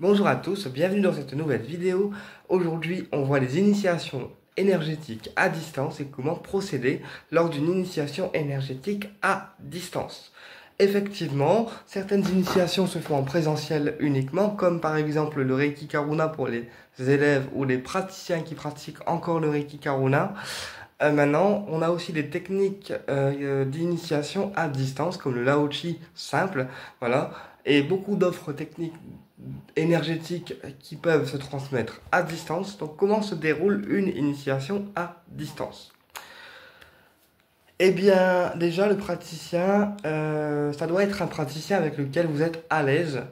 Bonjour à tous, bienvenue dans cette nouvelle vidéo. Aujourd'hui, on voit les initiations énergétiques à distance et comment procéder lors d'une initiation énergétique à distance. Effectivement, certaines initiations se font en présentiel uniquement, comme par exemple le Reiki Karuna pour les élèves ou les praticiens qui pratiquent encore le Reiki Karuna. Maintenant, on a aussi des techniques d'initiation à distance, comme le Lao-Chi simple, voilà, et beaucoup d'autres techniques énergétiques qui peuvent se transmettre à distance. Donc, comment se déroule une initiation à distance? Eh bien, déjà, le praticien, ça doit être un praticien avec lequel vous êtes à l'aise.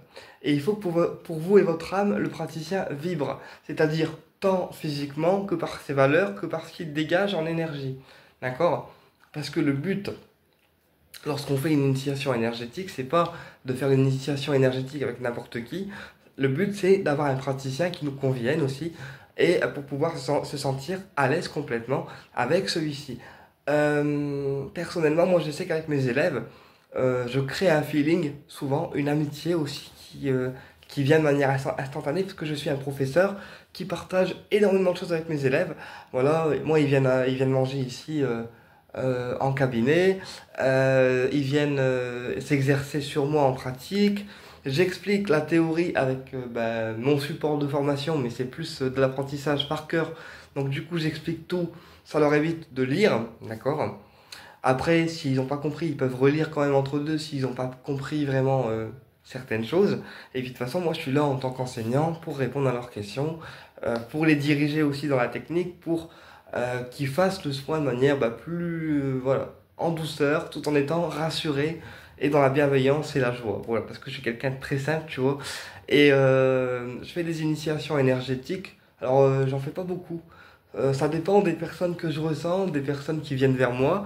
Et il faut que pour vous et votre âme, le praticien vibre. C'est-à-dire tant physiquement que par ses valeurs, que par ce qu'il dégage en énergie. D'accord? Parce que le but, lorsqu'on fait une initiation énergétique, c'est pas de faire une initiation énergétique avec n'importe qui. Le but, c'est d'avoir un praticien qui nous convienne aussi et pour pouvoir se sentir à l'aise complètement avec celui-ci. Personnellement, moi, je sais qu'avec mes élèves, je crée un feeling, souvent une amitié aussi qui vient de manière instantanée parce que je suis un professeur qui partage énormément de choses avec mes élèves. Voilà, moi, ils viennent manger ici. En cabinet, ils viennent s'exercer sur moi en pratique. J'explique la théorie avec mon support de formation, mais c'est plus de l'apprentissage par cœur. Donc du coup, j'explique tout. Ça leur évite de lire, d'accord? Après, s'ils n'ont pas compris, ils peuvent relire quand même entre deux s'ils n'ont pas compris vraiment certaines choses. Et puis de toute façon, moi, je suis là en tant qu'enseignant pour répondre à leurs questions, pour les diriger aussi dans la technique, pour qu'ils fassent le soin de manière plus, voilà, en douceur, tout en étant rassurés et dans la bienveillance et la joie. Voilà, parce que je suis quelqu'un de très simple, tu vois. Et je fais des initiations énergétiques. Alors, j'en fais pas beaucoup. Ça dépend des personnes que je ressens, des personnes qui viennent vers moi,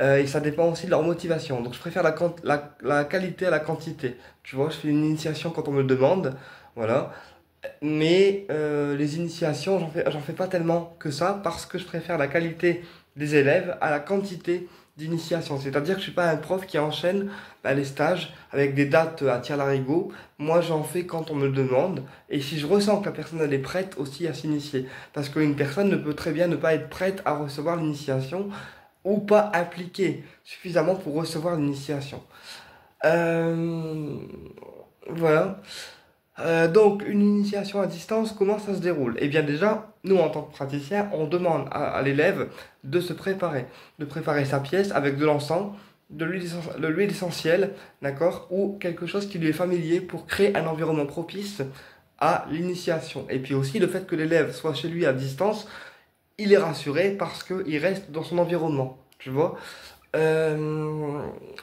et ça dépend aussi de leur motivation. Donc je préfère la qualité à la quantité. Tu vois, je fais une initiation quand on me le demande, voilà. Mais les initiations, j'en fais pas tellement que ça parce que je préfère la qualité des élèves à la quantité d'initiation. C'est-à-dire que je suis pas un prof qui enchaîne les stages avec des dates à tire-larigot. Moi, j'en fais quand on me le demande. Et si je ressens que la personne elle est prête aussi à s'initier. Parce qu'une personne ne peut très bien ne pas être prête à recevoir l'initiation ou pas impliquée suffisamment pour recevoir l'initiation. Euh, voilà. Donc, une initiation à distance, comment ça se déroule? Eh bien déjà, nous, en tant que praticiens, on demande à l'élève de préparer sa pièce avec de l'encens, de l'huile essentielle, d'accord, ou quelque chose qui lui est familier pour créer un environnement propice à l'initiation. Et puis aussi, le fait que l'élève soit chez lui à distance, il est rassuré parce qu'il reste dans son environnement, tu vois. Euh,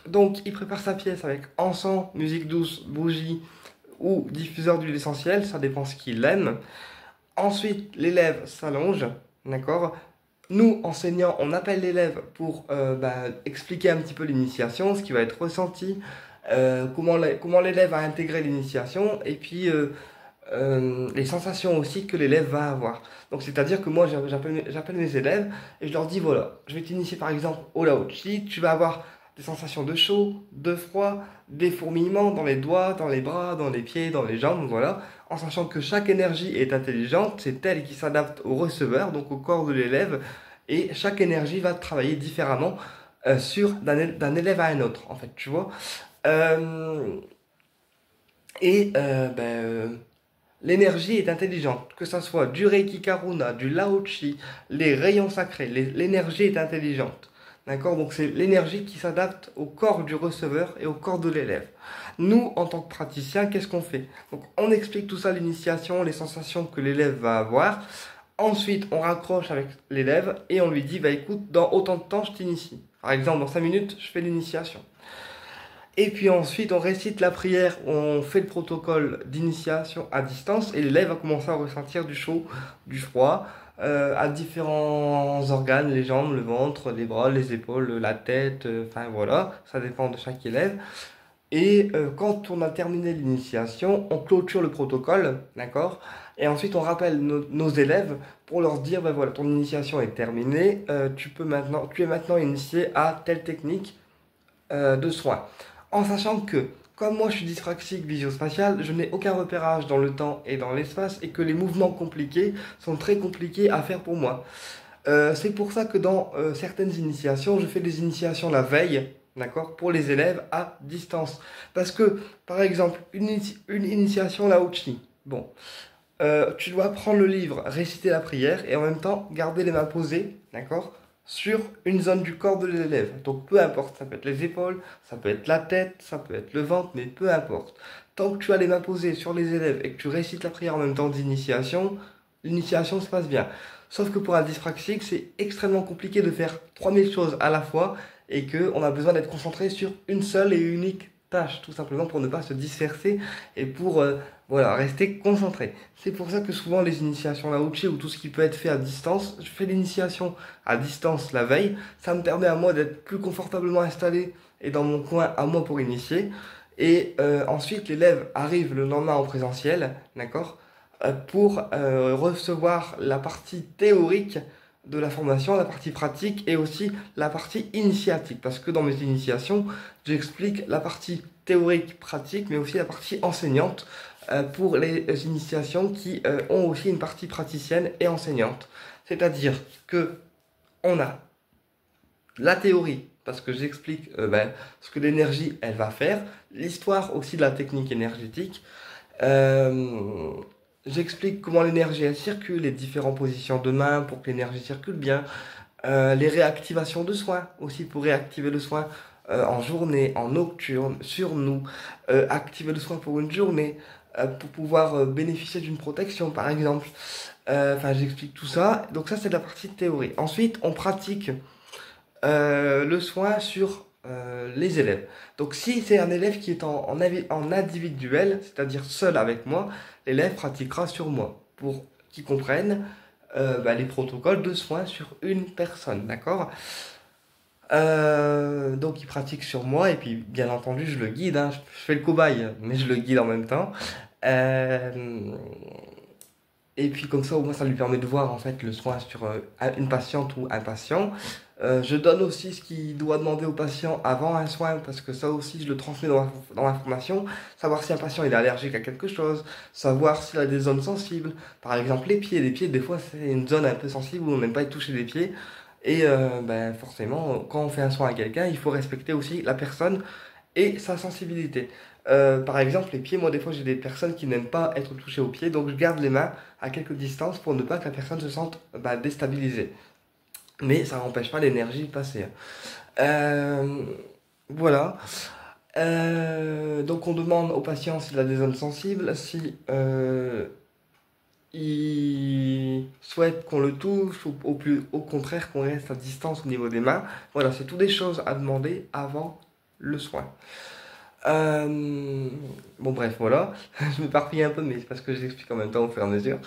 donc, il prépare sa pièce avec encens, musique douce, bougie, ou diffuseur d'huile essentielle, ça dépend ce qu'il aime. Ensuite, l'élève s'allonge, d'accord? Nous, enseignants, on appelle l'élève pour expliquer un petit peu l'initiation, ce qui va être ressenti, comment l'élève a intégré l'initiation, et puis les sensations aussi que l'élève va avoir. Donc, c'est-à-dire que moi, j'appelle mes élèves et je leur dis, voilà, je vais t'initier par exemple au Lao-Chi, tu vas avoir des sensations de chaud, de froid, des fourmillements dans les doigts, dans les bras, dans les pieds, dans les jambes, voilà, en sachant que chaque énergie est intelligente, c'est elle qui s'adapte au receveur, donc au corps de l'élève, et chaque énergie va travailler différemment d'un élève à un autre, en fait, tu vois. Euh, et l'énergie est intelligente, que ça soit du Reiki Karuna, du Lao-Chi, les rayons sacrés, l'énergie est intelligente. D'accord? Donc c'est l'énergie qui s'adapte au corps du receveur et au corps de l'élève. Nous, en tant que praticiens, qu'est-ce qu'on fait? Donc on explique tout ça, l'initiation, les sensations que l'élève va avoir. Ensuite, on raccroche avec l'élève et on lui dit, bah écoute, dans autant de temps, je t'initie. Par exemple, dans 5 minutes, je fais l'initiation. Et puis ensuite, on récite la prière, on fait le protocole d'initiation à distance et l'élève va commencer à ressentir du chaud, du froid, à différents organes, les jambes, le ventre, les bras, les épaules, la tête, enfin voilà, ça dépend de chaque élève. Et quand on a terminé l'initiation, on clôture le protocole, d'accord? Et ensuite, on rappelle nos élèves pour leur dire, ben voilà, ton initiation est terminée, tu es maintenant initié à telle technique de soins. En sachant que comme moi je suis dyspraxique visuospatial, je n'ai aucun repérage dans le temps et dans l'espace et que les mouvements compliqués sont très compliqués à faire pour moi. C'est pour ça que dans certaines initiations, je fais des initiations la veille, d'accord, pour les élèves à distance. Parce que, par exemple, une initiation Lao Chi, bon, tu dois prendre le livre, réciter la prière et en même temps garder les mains posées, d'accord, sur une zone du corps de l'élève. Donc peu importe, ça peut être les épaules, ça peut être la tête, ça peut être le ventre, mais peu importe. Tant que tu as les mains posées sur les élèves et que tu récites la prière en même temps d'initiation, l'initiation se passe bien. Sauf que pour un dyspraxique, c'est extrêmement compliqué de faire 3000 choses à la fois et qu'on a besoin d'être concentré sur une seule et unique tâche, tout simplement pour ne pas se disperser et pour voilà, rester concentré. C'est pour ça que souvent les initiations Lao-Chi ou tout ce qui peut être fait à distance, je fais l'initiation à distance la veille, ça me permet à moi d'être plus confortablement installé et dans mon coin à moi pour initier. Et ensuite l'élève arrive le lendemain en présentiel, d'accord, pour recevoir la partie théorique de la formation, la partie pratique et aussi la partie initiatique. Parce que dans mes initiations, j'explique la partie théorique, pratique, mais aussi la partie enseignante pour les initiations qui ont aussi une partie praticienne et enseignante. C'est-à-dire que on a la théorie, parce que j'explique ce que l'énergie, elle va faire, l'histoire aussi de la technique énergétique, euh, j'explique comment l'énergie elle circule, les différentes positions de main pour que l'énergie circule bien, les réactivations de soins aussi pour réactiver le soin en journée, en nocturne, sur nous, activer le soin pour une journée, pour pouvoir bénéficier d'une protection par exemple. Enfin, j'explique tout ça. Donc ça, c'est la partie théorie. Ensuite, on pratique le soin sur les élèves. Donc si c'est un élève qui est en individuel, c'est-à-dire seul avec moi, l'élève pratiquera sur moi pour qu'il comprenne les protocoles de soins sur une personne, d'accord? Donc il pratique sur moi et puis bien entendu je le guide, hein, je fais le cobaye, mais je le guide en même temps. Euh, et puis comme ça, au moins, ça lui permet de voir en fait le soin sur une patiente ou un patient. Je donne aussi ce qu'il doit demander au patient avant un soin, parce que ça aussi, je le transmets dans la formation. Savoir si un patient il est allergique à quelque chose, savoir s'il a des zones sensibles. Par exemple, les pieds. Les pieds, des fois, c'est une zone un peu sensible où on n'aime pas y toucher les pieds. Et forcément, quand on fait un soin à quelqu'un, il faut respecter aussi la personne et sa sensibilité. Par exemple, les pieds, moi des fois j'ai des personnes qui n'aiment pas être touchées aux pieds, donc je garde les mains à quelques distances pour ne pas que la personne se sente déstabilisée. Mais ça n'empêche pas l'énergie de passer. Euh, voilà. Donc on demande au patient s'il a des zones sensibles, si il souhaite qu'on le touche ou au contraire qu'on reste à distance au niveau des mains. Voilà, c'est toutes des choses à demander avant le soin. Euh, bon bref, voilà, je m'éparpille un peu, mais c'est parce que j'explique en même temps au fur et à mesure.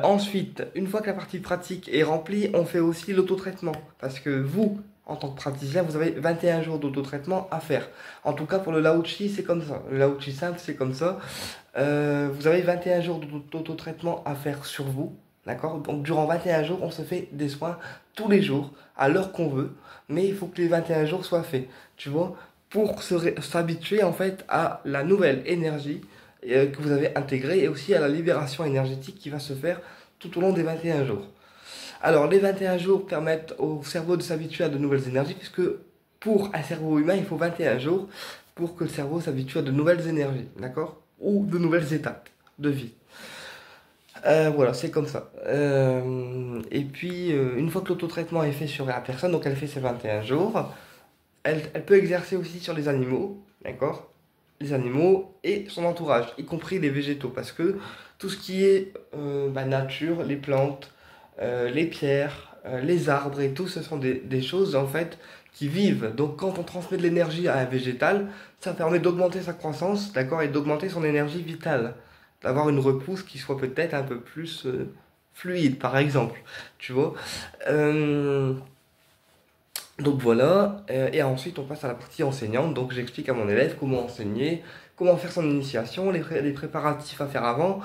Ensuite, une fois que la partie pratique est remplie, on fait aussi l'autotraitement. Parce que vous, en tant que praticien, vous avez 21 jours d'autotraitement à faire. En tout cas, pour le Lao-Chi, c'est comme ça. Le Lao-Chi simple, c'est comme ça. Vous avez 21 jours d'autotraitement à faire sur vous. D'accord? Donc, durant 21 jours, on se fait des soins tous les jours, à l'heure qu'on veut. Mais il faut que les 21 jours soient faits. Tu vois? Pour s'habituer, en fait, à la nouvelle énergie que vous avez intégrée et aussi à la libération énergétique qui va se faire tout au long des 21 jours. Alors, les 21 jours permettent au cerveau de s'habituer à de nouvelles énergies, puisque pour un cerveau humain, il faut 21 jours pour que le cerveau s'habitue à de nouvelles énergies, d'accord? Ou de nouvelles étapes de vie. Voilà, c'est comme ça. Et puis, une fois que l'autotraitement est fait sur la personne, donc elle fait ses 21 jours, elle peut exercer aussi sur les animaux, d'accord? Les animaux et son entourage, y compris les végétaux, parce que tout ce qui est nature, les plantes, les pierres, les arbres et tout, ce sont des choses en fait qui vivent. Donc quand on transmet de l'énergie à un végétal, ça permet d'augmenter sa croissance, d'accord, et d'augmenter son énergie vitale, d'avoir une repousse qui soit peut-être un peu plus fluide, par exemple, tu vois. Euh, donc voilà, et ensuite on passe à la partie enseignante. Donc j'explique à mon élève comment enseigner, comment faire son initiation, les préparatifs à faire avant,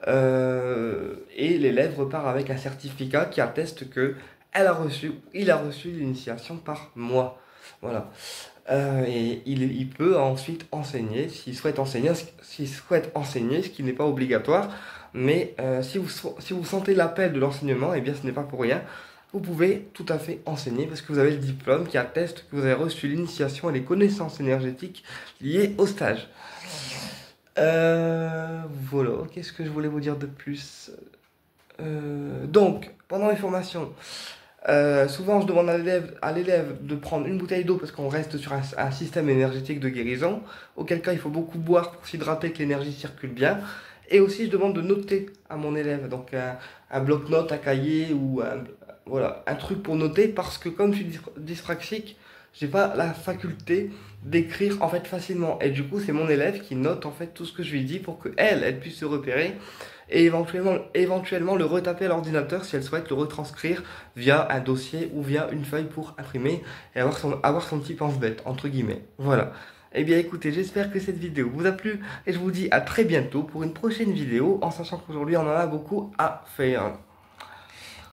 et l'élève repart avec un certificat qui atteste que il a reçu l'initiation par moi. Voilà. Et il peut ensuite enseigner, s'il souhaite enseigner, ce qui n'est pas obligatoire. Mais si vous sentez l'appel de l'enseignement, eh bien ce n'est pas pour rien. Vous pouvez tout à fait enseigner parce que vous avez le diplôme qui atteste que vous avez reçu l'initiation et les connaissances énergétiques liées au stage. Voilà, qu'est-ce que je voulais vous dire de plus? Donc, pendant les formations, souvent je demande à l'élève de prendre une bouteille d'eau parce qu'on reste sur un système énergétique de guérison, auquel cas il faut beaucoup boire pour s'hydrater, que l'énergie circule bien. Et aussi je demande de noter à mon élève, donc un bloc-notes, un cahier ou voilà, un truc pour noter parce que comme je suis dyspraxique, j'ai pas la faculté d'écrire en fait facilement. Et du coup c'est mon élève qui note en fait tout ce que je lui dis pour que elle puisse se repérer et éventuellement le retaper à l'ordinateur si elle souhaite le retranscrire via un dossier ou via une feuille pour imprimer et avoir son petit pense-bête, entre guillemets. Voilà. Eh bien écoutez, j'espère que cette vidéo vous a plu et je vous dis à très bientôt pour une prochaine vidéo en sachant qu'aujourd'hui on en a beaucoup à faire.